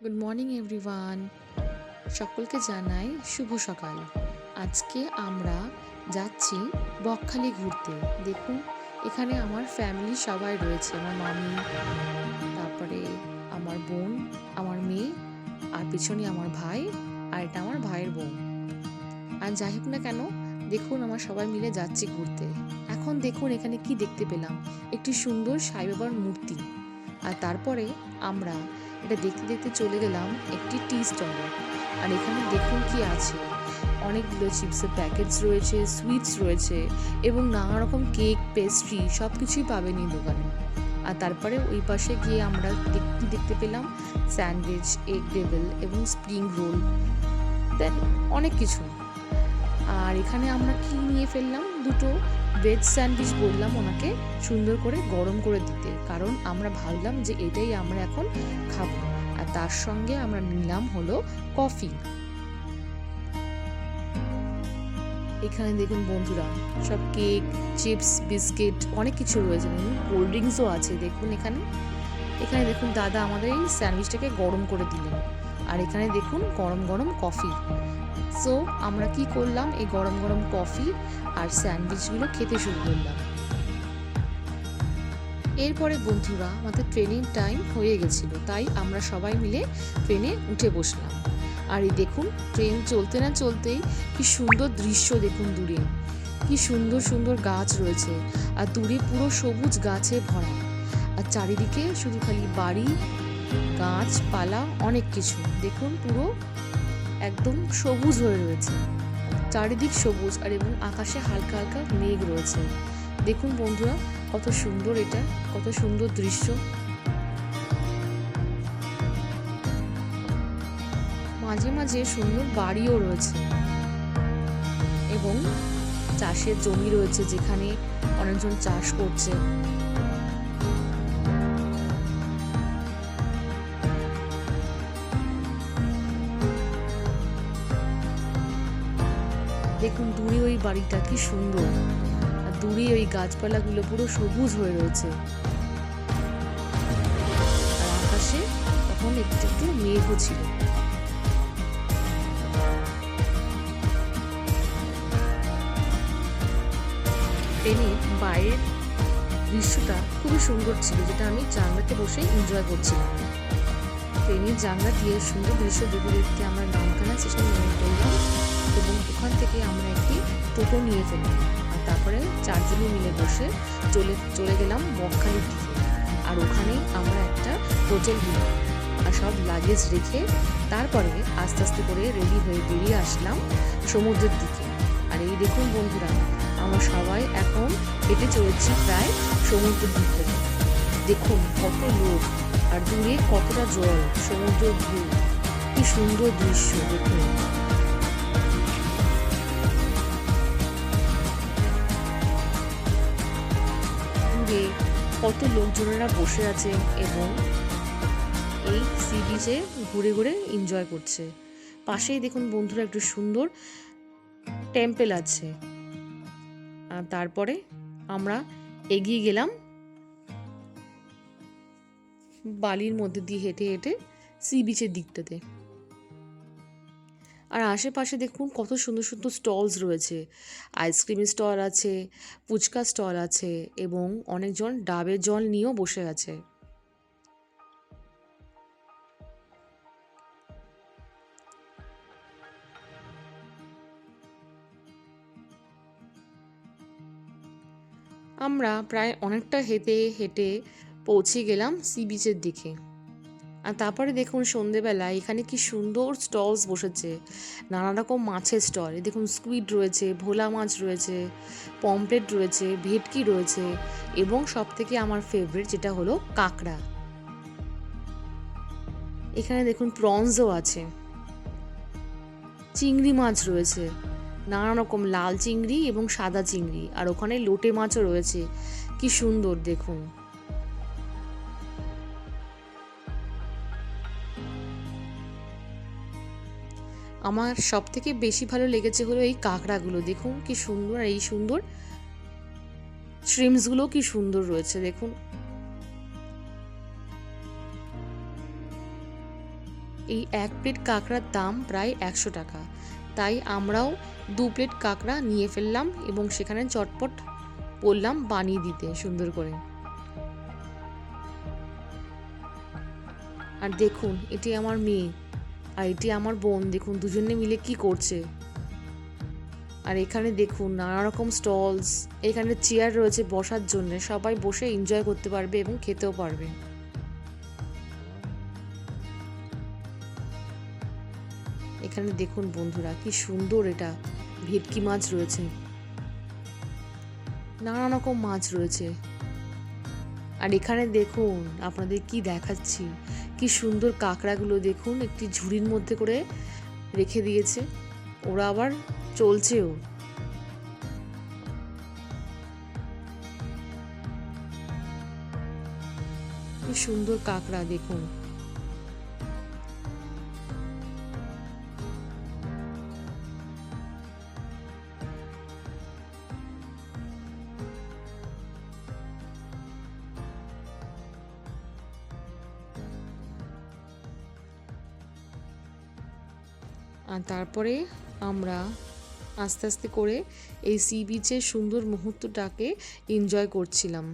Good morning everyone, সকলকে জানাই শুভ সকাল। আজকে আমরা যাচ্ছি বকখালি ঘুরতে। দেখুন, এখানে আমার ফ্যামিলি সবাই রয়েছে। আমার মামি, তারপরে আমার বোন, আমার মেয়ে, আর পিছনে আমার ভাই, আর এটা আমার ভাইয়ের বোন। আর যাই হোক না কেন, দেখুন আমরা সবাই মিলে যাচ্ছি ঘুরতে। এখন দেখুন এখানে কি দেখতে পেলাম, একটি সুন্দর সাই বাবার মূর্তি। আর তারপরে আমরা এটা দেখতে দেখতে চলে গেলাম একটি টি স্টলে। আর এখানে দেখুন কি আছে, অনেকগুলো চিপসের প্যাকেটস রয়েছে, সুইটস রয়েছে এবং নানা রকম কেক, পেস্ট্রি সব কিছুই পাবেন এই দোকানে। আর তারপরে ওই পাশে গিয়ে আমরা দেখতে পেলাম স্যান্ডউইচ, এগ ডেভিল এবং স্প্রিং রোল, দেন অনেক কিছু। আর এখানে আমরা কি নিয়ে ফেললাম, দুটো ভেজ স্যান্ডউইচ বললাম ওনাকে সুন্দর করে গরম করে দিতে, কারণ আমরা ভাবলাম যে এটাই আমরা এখন খাবো। আর তার সঙ্গে আমরা নিলাম হলো কফি। এখানে দেখুন বন্ধুরা, সব কেক, চিপস, বিস্কিট অনেক কিছু রয়েছে, কোল্ড ড্রিঙ্কসও আছে। দেখুন এখানে এখানে দেখুন দাদা আমাদের এই স্যান্ডউইচটাকে গরম করে দিলেন। আর এখানে দেখুন গরম গরম কফি। সো আমরা কি করলাম, এই গরম গরম কফি আর স্যান্ডউইচগুলো খেতে শুরু করলাম। এরপরে বন্ধুরা, আমাদের ট্রেনিং টাইম হয়ে গেছিল, তাই আমরা সবাই মিলে ট্রেনে উঠে বসলাম। আর এই দেখুন, ট্রেন চলতে না চলতেই কি সুন্দর দৃশ্য দেখুন, দূরে কি সুন্দর সুন্দর গাছ রয়েছে, আর দূরে পুরো সবুজ গাছে ভরা। আর চারিদিকে শুধু খালি বাড়ি, গাছপালা, অনেক কিছু। দেখুন পুরো একদম সবুজ হয়ে রয়েছে, চারিদিক সবুজ, আর এবং আকাশে হালকা হালকা মেঘ রয়েছে। দেখুন বন্ধুরা, কত সুন্দর এটা, কত সুন্দর দৃশ্য। মাঝে মাঝে সুন্দর বাড়িও রয়েছে এবং চাষের জমি রয়েছে, যেখানে অনেকজন চাষ করছে। দেখুন দূরে ওই বাড়িটা কি সুন্দর, আর দূরে ওই গাছপালাগুলো পুরো সবুজ হয়ে রয়েছে। আর আকাশে তখন একটু একটু মেঘও ছিল। ট্রেনের বাইরের দৃশ্যটা খুবই সুন্দর ছিল, যেটা আমি জানলাতে বসে এনজয় করছিলাম। ট্রেনের জানলা দিয়ে সুন্দর দৃশ্য দেখতে দেখতে আমরা নামখানা স্টেশনে নেমে পড়লাম এবং ওখান থেকে আমরা একটি টোটো নিয়ে ফেললাম। আর তারপরে চারজনে মিলে বসে চলে গেলাম বকখালির দিকে। আর ওখানে আমরা একটা হোটেল নিলাম আর সব লাগেজ রেখে তারপরে আস্তে আস্তে করে রেডি হয়ে বেরিয়ে আসলাম সমুদ্রের দিকে। আর এই দেখুন বন্ধুরা, আমরা সবাই এখন হেঁটে চলেছি প্রায় সমুদ্রের দিকে। দেখুন কত লোক, আর দূরে কতটা জল, সমুদ্র ভিউ, কি সুন্দর দৃশ্য দেখুন। দূরে কত লোকজনেরা বসে আছে এবং এই সি বিচে ঘুরে ঘুরে এনজয় করছে। পাশেই দেখুন বন্ধুরা একটু সুন্দর টেম্পল আছে। আর তারপরে আমরা এগিয়ে গেলাম বালির মধ্যে দিয়ে হেঁটে হেঁটে সি বিচের দিকটাতে। আর আশেপাশে দেখুন কত সুন্দর সুন্দর স্টলস রয়েছে, আইসক্রিমের স্টল আছে, ফুচকা স্টল আছে এবং অনেকজন ডাবের জল নিয়েও বসে আছে। আমরা প্রায় অনেকটা হেঁটে হেঁটে পৌঁছে গেলাম সি বিচের দিকে। আর তারপরে দেখুন সন্ধেবেলা এখানে কি সুন্দর স্টলস বসেছে, নানা রকম মাছের স্টল। দেখুন স্কুইড রয়েছে, ভোলা মাছ রয়েছে, পমপ্লেট রয়েছে, ভেটকি রয়েছে এবং সব থেকে আমার ফেভারিট যেটা হলো কাঁকড়া। এখানে দেখুন প্রনসও আছে, চিংড়ি মাছ রয়েছে, নানা রকম লাল চিংড়ি এবং সাদা চিংড়ি, আর ওখানে লোটে মাছও রয়েছে। কি সুন্দর দেখুন। আমার সব থেকে বেশি ভালো লেগেছে হলো এই কাঁকড়াগুলো। দেখুন কি সুন্দর, আর এই সুন্দর শ্রিমসগুলো কি সুন্দর রয়েছে দেখুন। এই 1 প্লেট কাঁকড়ার দাম প্রায় 100 টাকা। তাই আমরাও 2 প্লেট কাঁকড়া নিয়ে ফেললাম এবং সেখানে চটপট বললাম বানিয়ে দিতে সুন্দর করে। আর দেখুন এটি আমার মেয়ে আর এটি আমার বোন, দেখুন দুজনে মিলে কি করছে। আর এখানে দেখুন নানা রকম স্টলস, এখানে চেয়ার রয়েছে বসার জন্য, সবাই বসে এনজয় করতে পারবে এবং খেতেও পারবে। এখানে দেখুন বন্ধুরা কি সুন্দর, এটা ভেটকি মাছ রয়েছে, নানা রকম মাছ রয়েছে। আর এখানে দেখুন আপনাদের কি দেখাচ্ছি, কি সুন্দর কাঁকড়াগুলো দেখুন একটি ঝুড়ির মধ্যে করে রেখে দিয়েছে, ওরা আবার চলছেও। কি সুন্দর কাঁকড়া দেখুন। আর তারপরে আমরা আস্তে আস্তে করে এই সি বিচের সুন্দর মুহূর্তটাকে এনজয় করছিলাম।